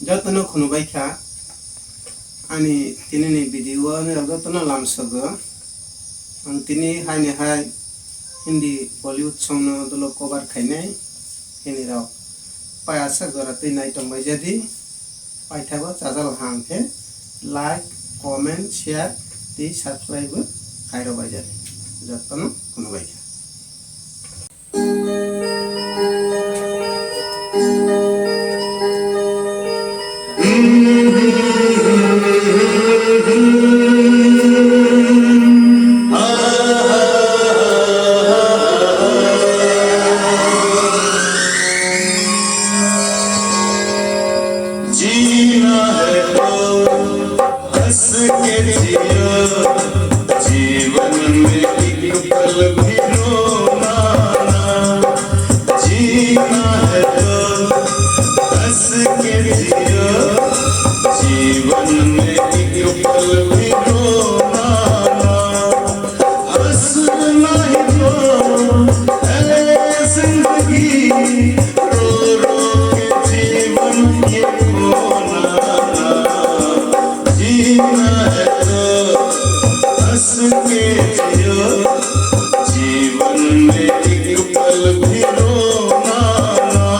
जतन खुनुबायखा आनी तिनी भिडियो जतन लामसग आं तिनी हाय हिंदी बॉलीवुड सॉन्ग दलो कवर खाइनाय हिनी राव पायासा गराते नाइटम बायजादी पाइथाबो चाजाल हांखे लाइक कमेंट शेयर ती सब्सक्राइब खाइरो बायजादी जतन खुनुबायखा जीना है तो हंस के जियो, जीवन में एक पल भी रोना ना। जीना है तो हंस के जियो, जीवन में एक पल भी रोना ना। हंसना ही तो है जिंदगी, रो रो के जीवन ये खोना ना। जीना है तो हंस के जियो, जीवन में एक पल भी रोना ना।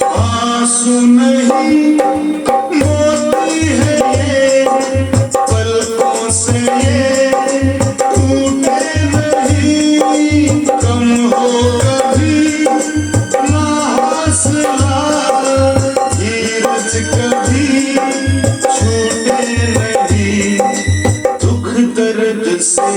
आंसू नहीं मोती है ये, पलकों से ये टूटे नहीं। कम हो कभी ना हौसला, धीरज कभी छूटे नहीं। दुख दर्द से